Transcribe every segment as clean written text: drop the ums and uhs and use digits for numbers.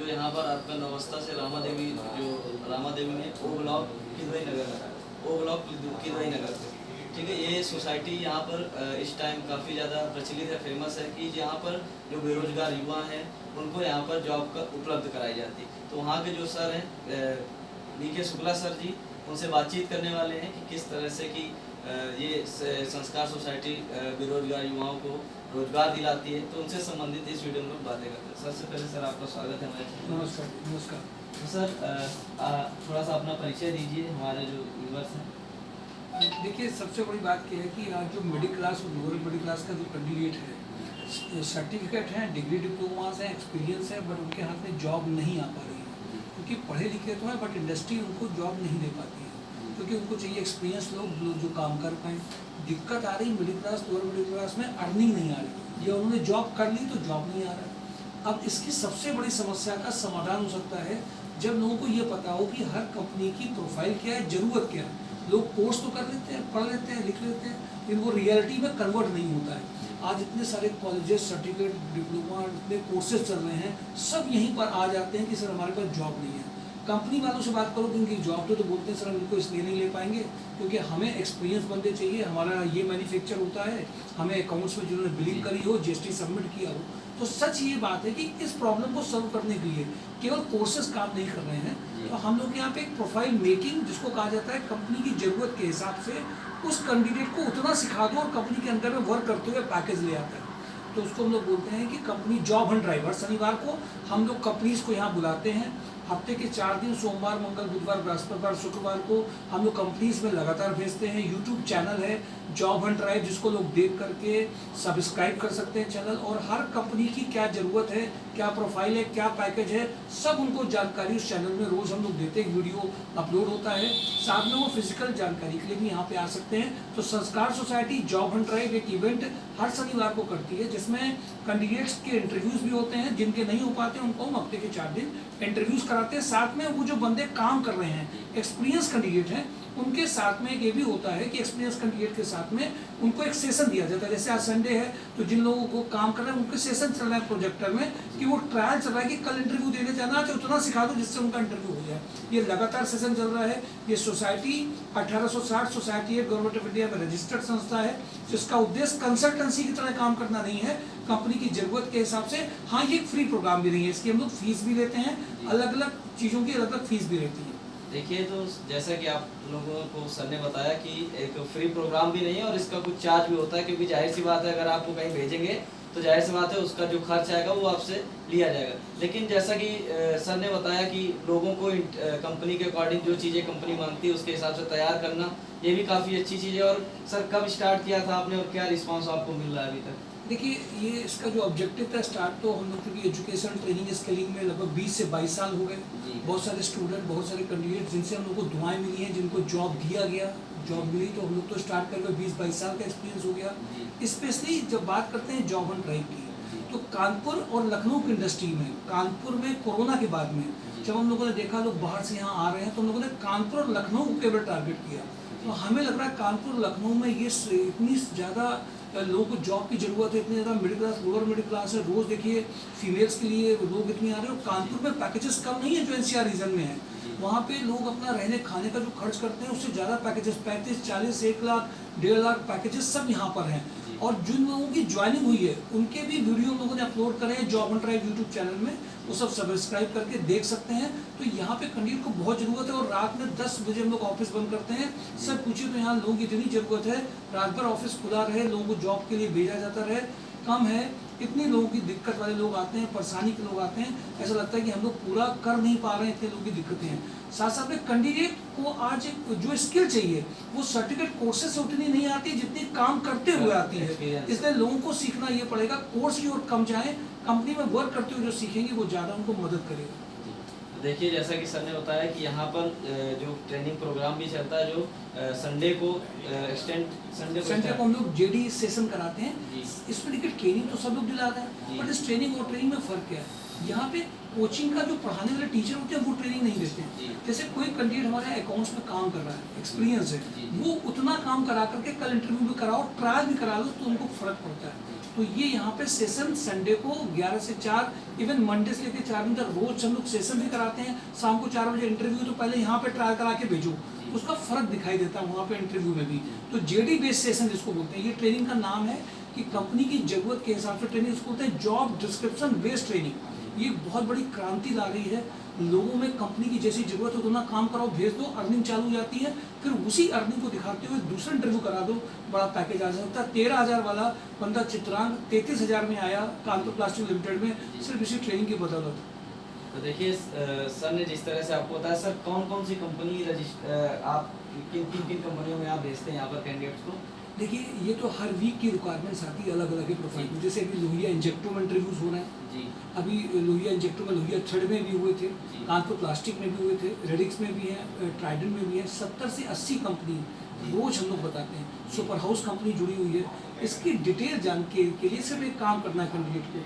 यहाँ पर आपका नवस्था से रामा देवी, जो रामा देवी में ओ ब्लॉक किदवई नगर है, ओ ब्लॉक किदवई नगर, ठीक है। ये सोसाइटी यहाँ पर इस टाइम काफ़ी ज़्यादा प्रचलित है, फेमस है कि यहाँ पर जो बेरोजगार युवा हैं उनको यहाँ पर जॉब का उपलब्ध कराई जाती है। तो वहाँ के जो सर हैं BK शुक्ला सर जी, उनसे बातचीत करने वाले हैं कि किस तरह से कि ये संस्कार सोसाइटी बेरोजगार युवाओं को रोजगार दिलाती है, तो उनसे संबंधित इस वीडियो में बातें करते हैं। सबसे पहले सर आपका स्वागत है हमारे। नमस्कार। नमस्कार। तो सर थोड़ा सा अपना परिचय दीजिए हमारे जो व्यूअर्स हैं। देखिए, सबसे बड़ी बात यह है कि आज जो मिडिल क्लास और लोअर मिडिल क्लास का जो कैंडिडेट है, सर्टिफिकेट हैं, डिग्री डिप्लोमास हैं, एक्सपीरियंस है, बट उनके हाथ में जॉब नहीं आ पा रही है। क्योंकि पढ़े लिखे तो हैं बट इंडस्ट्री उनको जॉब नहीं दे पाती है, क्योंकि उनको चाहिए एक्सपीरियंस लोग जो काम कर पाएँ। दिक्कत आ रही middle class lower middle class में, अर्निंग नहीं आ रही, या उन्होंने जॉब कर ली तो जॉब नहीं आ रहा है। अब इसकी सबसे बड़ी समस्या का समाधान हो सकता है जब लोगों को ये पता हो कि हर कंपनी की प्रोफाइल क्या है, ज़रूरत क्या है। लोग कोर्स तो कर लेते हैं, पढ़ लेते हैं, लिख लेते हैं, लेकिन वो रियलिटी में कन्वर्ट नहीं होता है। आज इतने सारे कॉलेजेस, सर्टिफिकेट, डिप्लोमा, इतने कोर्सेज चल रहे हैं, सब यहीं पर आ जाते हैं कि सर हमारे पास जॉब नहीं है। कंपनी वालों से बात करो कि उनकी जॉब तो बोलते हैं सर हम इनको इसलिए नहीं ले पाएंगे क्योंकि हमें एक्सपीरियंस बंदे चाहिए, हमारा ये मैन्युफैक्चर होता है, हमें अकाउंट्स में जिन्होंने बिलिंग करी हो, GST सबमिट किया हो। तो सच ये बात है कि इस प्रॉब्लम को सॉल्व करने के लिए केवल कोर्सेज काम नहीं कर रहे हैं। तो हम लोग यहाँ पे एक प्रोफाइल मेकिंग, जिसको कहा जाता है, कंपनी की ज़रूरत के हिसाब से उस कैंडिडेट को उतना सिखा दो और कंपनी के अंदर में वर्क करते हुए पैकेज ले आता है। तो उसको हम लोग बोलते हैं कि कंपनी जॉब हंट ड्राइवर। शनिवार को हम लोग कंपनीज को यहाँ बुलाते हैं, हफ्ते के 4 दिन, सोमवार, मंगल, बुधवार, बृहस्पतिवार, शुक्रवार को हम लोग कंपनीज में लगातार भेजते हैं। यूट्यूब चैनल है जॉब हंट ड्राइव, जिसको लोग देख करके सब्सक्राइब कर सकते हैं चैनल, और हर कंपनी की क्या ज़रूरत है, क्या प्रोफाइल है, क्या पैकेज है, सब उनको जानकारी उस चैनल में रोज़ हम लोग देते हैं। वीडियो अपलोड होता है, साथ में वो फिजिकल जानकारी के लिए भी यहाँ पे आ सकते हैं। तो संस्कार सोसाइटी जॉब हंट ड्राइव एक इवेंट हर शनिवार को करती है, जिसमें कैंडिडेट्स के इंटरव्यूज़ भी होते हैं। जिनके नहीं हो पाते उनको हम हफ्ते के 4 दिन इंटरव्यूज़ कराते हैं। साथ में वो जो बंदे काम कर रहे हैं, एक्सपीरियंस कैंडिडेट हैं, उनके साथ में ये भी होता है कि एक्सपीरियंस कैंडिडेट के साथ में उनको एक सेशन दिया जाता है। जैसे आज संडे है तो जिन लोगों को काम कर रहे हैं उनके सेशन चल रहा है प्रोजेक्टर में, कि वो ट्रायल चल रहा है कि कल इंटरव्यू देने जाना तो उतना सिखा दो जिससे उनका इंटरव्यू हो जाए। ये लगातार सेशन चल रहा है। ये सोसाइटी 1860 सोसाइटी है, गवर्नमेंट ऑफ इंडिया में रजिस्टर्ड संस्था है, जिसका उद्देश्य कंसल्टेंसी की तरह काम करना नहीं है, कंपनी की ज़रूरत के हिसाब से। हाँ, ये एक फ्री प्रोग्राम भी नहीं है, इसकी हम लोग फीस भी लेते हैं, अलग अलग चीज़ों की अलग अलग फीस भी रहती है। देखिए, तो जैसा कि आप लोगों को सर ने बताया कि एक फ्री प्रोग्राम भी नहीं है और इसका कुछ चार्ज भी होता है, क्योंकि जाहिर सी बात है अगर आपको कहीं भेजेंगे तो जाहिर सी बात है उसका जो खर्च आएगा वो आपसे लिया जाएगा। लेकिन जैसा कि सर ने बताया कि लोगों को कंपनी के अकॉर्डिंग जो चीज़ें कंपनी मांगती है उसके हिसाब से तैयार करना, ये भी काफ़ी अच्छी चीज़ है। और सर कब स्टार्ट किया था आपने और क्या रिस्पॉन्स आपको मिल रहा है अभी तक? देखिए, ये इसका जो ऑब्जेक्टिव था स्टार्ट, तो हम लोग क्योंकि एजुकेशन ट्रेनिंग स्किलिंग में लगभग 20 से 22 साल हो गए। बहुत सारे स्टूडेंट, बहुत सारे कैंडिडेट जिनसे हम लोग को दुआएं मिली हैं, जिनको जॉब दिया गया, जॉब मिली, तो हम लोग तो स्टार्ट करके 20-22 साल का एक्सपीरियंस हो गया। स्पेशली जब बात करते हैं जॉब हंट ड्राइव की, तो कानपुर और लखनऊ की इंडस्ट्री में, कानपुर में कोरोना के बाद में जब हम लोगों ने देखा लोग बाहर से यहाँ आ रहे हैं, तो हम लोगों ने कानपुर और लखनऊ को केवल टारगेट किया। तो हमें लग रहा है कानपुर लखनऊ में ये इतनी ज़्यादा लोगों को जॉब की ज़रूरत है, इतनी ज़्यादा middle class, lower middle class है। रोज़ देखिए फीमेल्स के लिए लोग इतने आ रहे हैं, और कानपुर में पैकेजेस कम नहीं है जो NCR रीजन में है। वहाँ पे लोग अपना रहने खाने का जो खर्च करते हैं उससे ज़्यादा पैकेजेस, 35, 40, 1 लाख, 1.5 लाख पैकेजेस सब यहाँ पर हैं। और जिन लोगों की ज्वाइनिंग हुई है उनके भी वीडियो लोगों ने अपलोड करे हैं job Hunt drive YouTube channel में, वो सब सब्सक्राइब करके देख सकते हैं। तो यहाँ पे कैंडिडेट को बहुत ज़रूरत है, और रात में 10 बजे हम लोग ऑफिस बंद करते हैं। सब पूछिए तो यहाँ लोगों की इतनी ज़रूरत है, रात भर ऑफिस खुला रहे, लोगों को जॉब के लिए भेजा जाता रहे, कम है। इतनी लोगों की दिक्कत वाले लोग आते हैं, परेशानी के लोग आते हैं, ऐसा लगता है कि हम लोग पूरा कर नहीं पा रहे हैं, इतने लोगों की दिक्कतें हैं। साथ साथ में कैंडिडेट को आज जो स्किल चाहिए वो सर्टिफिकेट कोर्सेज से उतनी नहीं आती जितनी काम करते हुए आती है। इसलिए लोगों को सीखना ये पड़ेगा, कोर्स की ओर कम जाए, कंपनी में वर्क करते हुए जो सीखेंगे वो ज़्यादा उनको मदद करेगा। देखिए, जैसा कि सर ने बताया कि यहाँ पर जो ट्रेनिंग प्रोग्राम भी चलता है, जो संडे को संडे को हम लोग JD सेशन कराते हैं। इसमें देखिए ट्रेनिंग तो सब लोग दिलाते हैं, बट इस ट्रेनिंग और ट्रेनिंग में फ़र्क क्या है? यहाँ पे कोचिंग का जो पढ़ाने वाले टीचर होते हैं वो ट्रेनिंग नहीं देते जी। हैं। जैसे कोई कैंडिडेट हमारे अकाउंट्स में काम कर रहा है, एक्सपीरियंस है, जी। वो उतना काम करा करके कल इंटरव्यू भी कराओ, ट्रायल भी करा लो तो उनको फर्क पड़ता है। तो ये यहाँ पे सेशन संडे को 11 से 4, इवन मंडे से लेकर 4 दिन तक रोज हम लोग सेशन भी कराते हैं। शाम को 4 बजे इंटरव्यू, तो पहले यहाँ पे ट्रायल करा के भेजो, उसका फर्क दिखाई देता है वहाँ पे इंटरव्यू में भी। तो जेडी बेस्ड सेशन जिसको बोलते हैं, ये ट्रेनिंग का नाम है कि कंपनी की जरूरत के हिसाब से ट्रेनिंग, इसको बोलते हैं जॉब डिस्क्रिप्शन बेस्ड ट्रेनिंग। ये बहुत बड़ी क्रांति ला रही है लोगों में। कंपनी की जैसी जरूरत हो उतना काम कराओ, भेज दो, अर्निंग चालू हो जाती है। फिर उसी अर्निंग को दिखाते हुए दूसरा इंटरव्यू करा दो, बड़ा पैकेज आ सकता है। 13,000 वाला बंदा चित्रांग 33,000 में आया कानपुर प्लास्टिक लिमिटेड में, सिर्फ इसी ट्रेनिंग की बदौलत। तो देखिए सर ने जिस तरह से आपको बताया, सर कौन कौन सी कंपनी आप किन किन कंपनियों में आप भेजते हैं यहाँ पर कैंडिडेट्स को? देखिए, ये तो हर वीक की रिक्वायरमेंट्स आती है अलग अलग प्रोफाइल में। जैसे अभी लोहिया इंजेक्टो में इंटरव्यूज हो रहे हैं जी। अभी लोहिया इंजेक्टो में, लोहिया थर्ड में भी हुए थे, जी। कानपुर प्लास्टिक में भी हुए थे, रेडिक्स में भी है, ट्राइडेंट में भी है। 70 से 80 कंपनी रोज हम लोग बताते हैं। सुपर हाउस कंपनी जुड़ी हुई है। इसकी डिटेल जानने के लिए सिर्फ एक काम करना है कैंडिडेट को,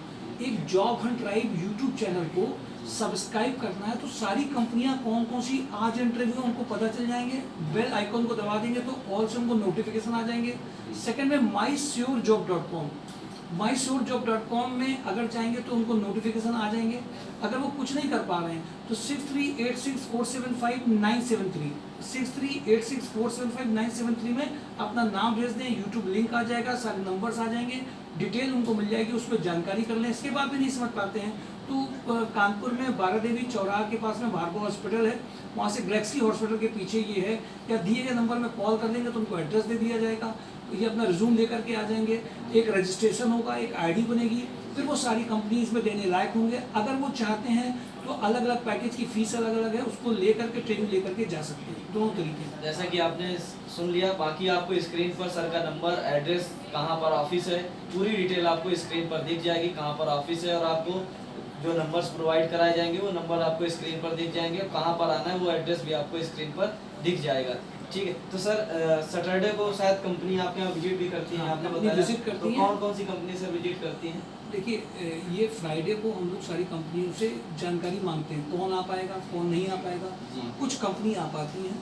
एक job Hunt tribe YouTube channel को सब्सक्राइब करना है। तो सारी कंपनियां कौन कौन सी आज इंटरव्यू उनको पता चल जाएंगे। बेल आइकॉन को दबा देंगे तो ऑल से उनको नोटिफिकेशन आ जाएंगे। सेकंड में mysurejob.com, mysurejob.com में अगर चाहेंगे तो उनको नोटिफिकेशन आ जाएंगे। अगर वो कुछ नहीं कर पा रहे हैं तो 6386475973 6386475973 में अपना नाम भेज दें, यूट्यूब लिंक आ जाएगा, सारे नंबर्स आ जाएंगे, डिटेल उनको मिल जाएगी, उस पर जानकारी कर लें। इसके बाद भी नहीं समझ पाते हैं तो कानपुर में 12 देवी चौराहा के पास में भार्गव हॉस्पिटल है, वहाँ से गैलेक्सी हॉस्पिटल के पीछे ये है, या दिए गए नंबर में कॉल कर देंगे तो उनको एड्रेस दे दिया जाएगा। ये अपना रिज्यूम लेकर के आ जाएंगे, एक रजिस्ट्रेशन होगा, एक आईडी बनेगी, फिर वो सारी कंपनी इसमें देने लायक होंगे। अगर वो चाहते हैं तो अलग अलग पैकेज की फीस अलग अलग है, उसको लेकर के ट्रेनिंग लेकर के जा सकते हैं, दोनों तरीके। जैसा कि आपने सुन लिया, बाकी आपको स्क्रीन पर सर का नंबर, एड्रेस, कहाँ पर ऑफिस है, पूरी डिटेल आपको स्क्रीन पर दिख जाएगी, कहाँ पर ऑफिस है, और आपको जो नंबर्स प्रोवाइड कराए जाएंगे वो नंबर आपको स्क्रीन पर दिख जाएंगे, कहाँ पर आना है वो एड्रेस भी आपको स्क्रीन पर दिख जाएगा। ठीक है, तो सर सैटरडे को शायद कंपनी आपके यहाँ विजिट भी करती है, आपने बताया, विजिट करती है। कौन कौन सी कंपनी से विजिट करती हैं? देखिए, ये फ्राइडे को हम लोग सारी कंपनियों से जानकारी मांगते हैं, कौन आ पाएगा कौन नहीं आ पाएगा। जी। कुछ कंपनी आ पाती हैं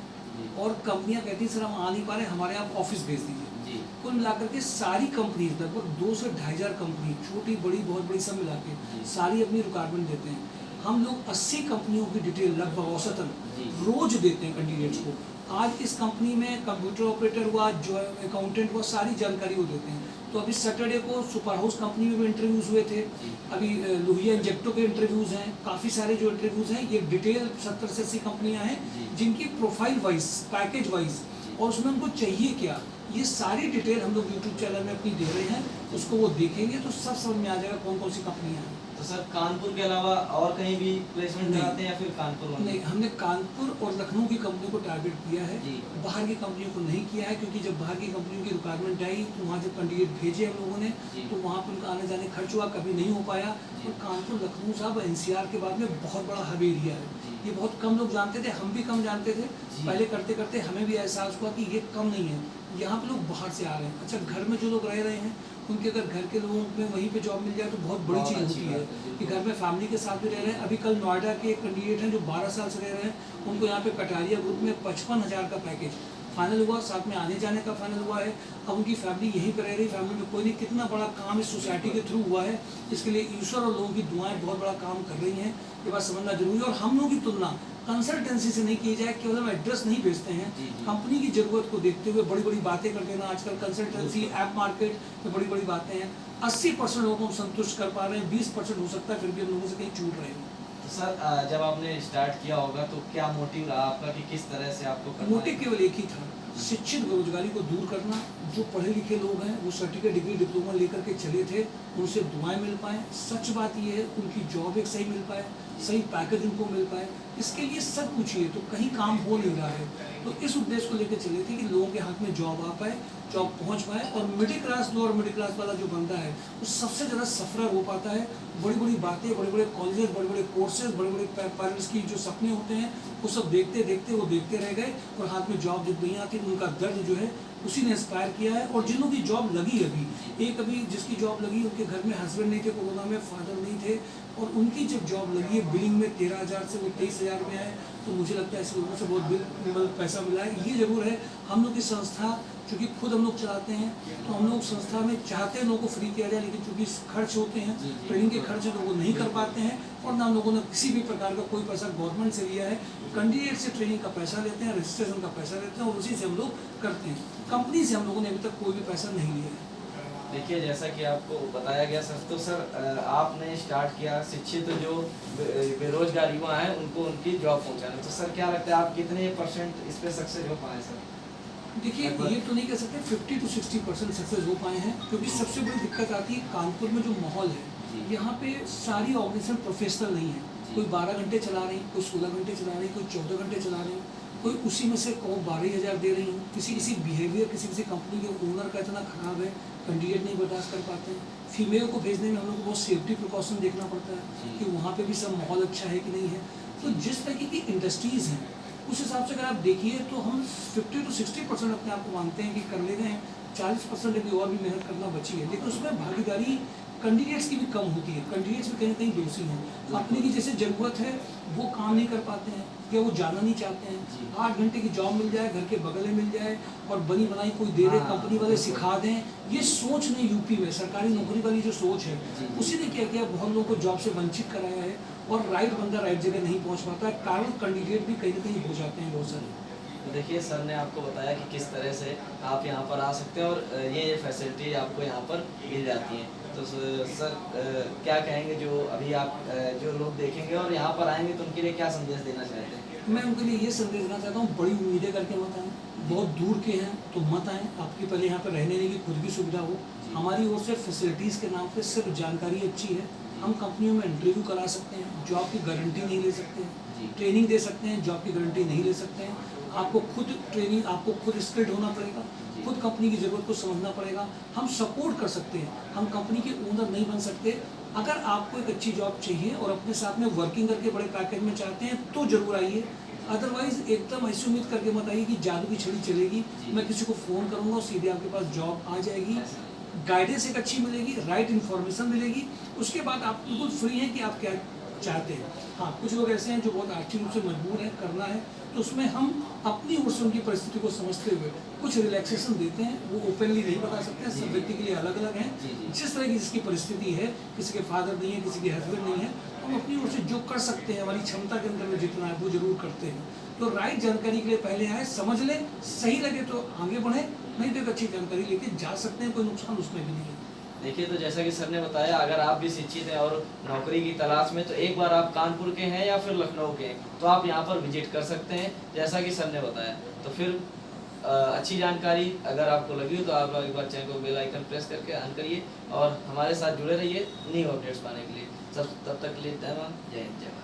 और कंपनियां कहती हैं सर हम आ नहीं पा रहे, हमारे आप ऑफिस भेज दीजिए। जी। कुल मिलाकर के सारी कंपनी, लगभग 2 से 2,500 कंपनी, छोटी बड़ी बहुत बड़ी सब मिला के जी। सारी अपनी रिक्वायरमेंट देते हैं। हम लोग 80 कंपनियों की डिटेल लगभग औसतन जी। रोज देते हैं कैंडिडेट्स को। आज इस कंपनी में कंप्यूटर ऑपरेटर हुआ, जो अकाउंटेंट हुआ, सारी जानकारी वो देते हैं। तो अभी सैटरडे को सुपर हाउस कंपनी में भी इंटरव्यूज हुए थे, अभी लोहिया इंजेक्टो के इंटरव्यूज हैं, काफ़ी सारे जो इंटरव्यूज हैं, ये डिटेल 70 से 80 कंपनियां हैं जिनकी प्रोफाइल वाइज, पैकेज वाइज, और उसमें उनको चाहिए क्या, ये सारी डिटेल हम लोग यूट्यूब चैनल में अपनी दे रहे हैं। उसको वो देखेंगे तो सब समझ में आ जाएगा कौन कौन सी कंपनियां हैं। तो सर कानपुर के अलावा और कहीं भी प्लेसमेंट नहीं। कराते हैं या फिर कानपुर में? नहीं, हमने कानपुर और लखनऊ की कंपनियों को टारगेट किया है, जी। बाहर की कंपनियों को नहीं किया है, क्योंकि जब बाहर की कंपनियों की रिक्वायरमेंट आई तो वहाँ जब कैंडिडेट भेजे हम लोगों ने जी। तो वहाँ पर उनका आने जाने खर्च हुआ, कभी नहीं हो पाया। जी। और कानपुर लखनऊ साहब NCR के बाद में बहुत बड़ा हब एरिया है, जी। ये बहुत कम लोग जानते थे, हम भी कम जानते थे। जी। पहले करते करते हमें भी एहसास हुआ कि ये कम नहीं है, यहाँ पे लोग बाहर से आ रहे हैं। अच्छा, घर में जो लोग रह रहे हैं उनके अगर घर के लोगों में वहीं पे जॉब मिल जाए तो बहुत बड़ी बहुत चीज़ अच्छी होती बात है है, बिल्कुल। कि घर में फैमिली के साथ भी रह रहे हैं। अभी कल नोएडा के एक कैंडिडेट हैं जो 12 साल से रह रहे हैं, उनको यहाँ पे कटारिया ग्रुप में 55,000 का पैकेज फाइनल हुआ, साथ में आने जाने का फाइनल हुआ है। अब उनकी फैमिली यहीं पर रह रही, फैमिली में कोई नहीं। कितना बड़ा काम इस सोसाइटी के थ्रू हुआ है, इसके लिए ईश्वर और लोगों की दुआएं बहुत बड़ा काम कर रही हैं, ये बात समझना जरूरी है। और हम लोगों की तुलना कंसल्टेंसी से नहीं की जाए, केवल हम एड्रेस नहीं भेजते हैं, जी, जी। कंपनी की जरूरत को देखते हुए बड़ी बड़ी बातें कर देना। आजकल कंसल्टेंसी ऐप मार्केट में बड़ी बड़ी बातें हैं। 80% लोगों को संतुष्ट कर पा रहे हैं, 20% हो सकता है फिर भी हम लोगों से कहीं छूट रहे हैं। तो सर जब आपने स्टार्ट किया होगा तो क्या मोटिव रहा आपका कि किस तरह से आपको करना है? मोटिव केवल एक ही था, शिक्षित बेरोजगारी को दूर करना। जो पढ़े लिखे लोग हैं वो सर्टिफिकेट, डिग्री, डिप्लोमा लेकर के चले थे, उनसे दुआएं मिल पाएँ। सच बात ये है उनकी जॉब एक सही मिल पाए, सही पैकेज उनको मिल पाए, इसके लिए सब कुछ ही है। तो कहीं काम हो नहीं रहा है, तो इस उद्देश्य को लेकर चले थे कि लोगों के हाथ में जॉब आ पाए, जॉब पहुंच पाए। और middle class, lower middle class वाला जो बंदा है वो सबसे ज़्यादा सफर हो पाता है। बड़ी बड़ी बातें, बड़े बड़े कॉलेजेस, बड़े बड़े कोर्सेज, बड़े बड़े पेरेंट्स की जो सपने होते हैं वो सब देखते देखते वो देखते रह गए, और हाथ में जॉब जब नहीं आती उनका दर्द जो है उसी ने इंस्पायर किया है। और जिन लोगों की जॉब लगी अभी, एक अभी जिसकी जॉब लगी उनके घर में हस्बैंड नहीं थे कोरोना में, फादर नहीं थे, और उनकी जब जॉब लगी है बिलिंग में 13,000 से वो 23,000 में आए, तो मुझे लगता है ऐसे लोगों से बहुत पैसा मिला है। ये जरूर है, हम लोग की संस्था चूँकि खुद हम लोग चलाते हैं, तो हम लोग संस्था में चाहते हैं लोगों को फ्री किया जाए, लेकिन चूँकि खर्च होते हैं, ट्रेनिंग के खर्च है, तो वो नहीं कर पाते हैं। और ना हम लोगों ने किसी भी प्रकार का कोई पैसा गवर्नमेंट से लिया है, कैंडिडेट से ट्रेनिंग का पैसा लेते हैं, रजिस्ट्रेशन का पैसा लेते हैं, और उसी से हम लोग करते हैं। कंपनी से हम लोगों ने अभी तक कोई भी पैसा नहीं लिया है। देखिए, जैसा कि आपको बताया गया सर, तो सर आपने स्टार्ट किया शिक्षित जो बेरोजगार युवा हैं उनको उनकी जॉब पहुंचाना, तो सर क्या लगता है आप कितने % इस पे सक्सेस हो पाए सर? देखिए, ये तो नहीं कह सकते 50 to 60% सक्सेस हो पाए हैं, क्योंकि सबसे बड़ी दिक्कत आती है कानपुर में जो माहौल है, यहाँ पे सारी ऑर्गेनाइजेशन प्रोफेशनल नहीं है। कोई 12 घंटे चला रही, कोई 16 घंटे चला रही, कोई 14 घंटे चला रही, कोई उसी में से 12,000 दे रही हूँ। किसी बिहेवियर किसी कंपनी के ओनर का इतना ख़राब है, कैंडिडेट नहीं बर्दाश्त कर पाते हैं। फीमेल को भेजने में हम लोग को बहुत सेफ्टी प्रिकॉशन देखना पड़ता है कि वहाँ पे भी सब माहौल अच्छा है कि नहीं है। तो जिस तरह की इंडस्ट्रीज़ हैं, उस हिसाब से अगर आप देखिए तो हम 50 to 60% अपने आप को मानते हैं कि कर ले गए हैं। 40% अभी और भी मेहनत करना बची है, लेकिन उसमें भागीदारी कैंडिडेट्स की भी कम होती है। कैंडिडेट्स भी कहीं ना कहीं दोषी हैं, अपने की जैसे ज़रूरत है वो काम नहीं कर पाते हैं, या वो जाना नहीं चाहते हैं। 8 घंटे की जॉब मिल जाए, घर के बगल में मिल जाए, और बनी बनाई कोई दे दे, कंपनी वाले सिखा दें, ये सोच नहीं यूपी में सरकारी नौकरी वाली जो सोच है, उसी ने क्या किया, बहुत लोगों को जॉब से वंचित कराया है। और राइट बंदा राइट जगह नहीं पहुंच पाता है, कारण कैंडिडेट भी कहीं ना कहीं हो जाते हैं बहुत सारे। तो देखिए, सर ने आपको बताया कि किस तरह से आप यहाँ पर आ सकते हैं और ये फैसिलिटी आपको यहाँ पर मिल जाती हैं। तो सर क्या कहेंगे जो अभी आप जो लोग देखेंगे और यहाँ पर आएंगे, तो उनके लिए क्या संदेश देना चाहते हैं? मैं उनके लिए ये संदेश देना चाहता हूँ, बड़ी उम्मीदें करके मत आएँ, बहुत दूर के हैं तो मत आएँ। आपकी पहले यहाँ पर रहने की खुद की सुविधा हो। हमारी ओर से फैसिलिटीज़ के नाम पे सिर्फ जानकारी अच्छी है। हम कंपनियों में इंटरव्यू करा सकते हैं, जॉब की गारंटी नहीं ले सकते हैं, ट्रेनिंग दे सकते हैं, जॉब की गारंटी नहीं ले सकते हैं। आपको खुद ट्रेनिंग, आपको खुद स्किल्ड होना पड़ेगा, खुद कंपनी की ज़रूरत को समझना पड़ेगा। हम सपोर्ट कर सकते हैं, हम कंपनी के ओनर नहीं बन सकते। अगर आपको एक अच्छी जॉब चाहिए और अपने साथ में वर्किंग करके बड़े पैकेज में चाहते हैं तो ज़रूर आइए, अदरवाइज एकदम ऐसी उम्मीद करके मत आइए कि जादू की छड़ी चलेगी, मैं किसी को फ़ोन करूँगा और सीधे आपके पास जॉब आ जाएगी। गाइडेंस एक अच्छी मिलेगी, राइट इन्फॉर्मेशन मिलेगी, उसके बाद आप बिल्कुल फ्री हैं कि आप क्या चाहते हैं। हाँ, कुछ लोग ऐसे हैं जो बहुत आर्थिक रूप से मजबूर हैं, करना है, तो उसमें हम अपनी ओर से उनकी परिस्थिति को समझते हुए कुछ रिलैक्सेशन देते हैं। वो ओपनली नहीं बता सकते हैं, सब व्यक्ति के लिए अलग अलग हैं। जिस तरह की जिसकी परिस्थिति है, किसी के फादर नहीं है, किसी के हस्बैंड नहीं है, हम अपनी ओर से जो कर सकते हैं, हमारी क्षमता के अंदर में जितना है वो जरूर करते हैं। तो राइट जानकारी के लिए पहले आए, समझ लें, सही लगे तो आगे बढ़े, नहीं तो एक अच्छी जानकारी लेके जा सकते हैं, कोई नुकसान उसमें भी नहीं है। देखिए, तो जैसा कि सर ने बताया, अगर आप भी शिक्षित हैं और नौकरी की तलाश में, तो एक बार आप कानपुर के हैं या फिर लखनऊ के हैं, तो आप यहाँ पर विजिट कर सकते हैं, जैसा कि सर ने बताया। तो फिर अच्छी जानकारी अगर आपको लगी हो तो आप एक बार चैनल को बेल आइकन प्रेस करके ऑन करिए और हमारे साथ जुड़े रहिए न्यू अपडेट्स पाने के लिए। तब तक के लिए जय हिंद, जय भारत।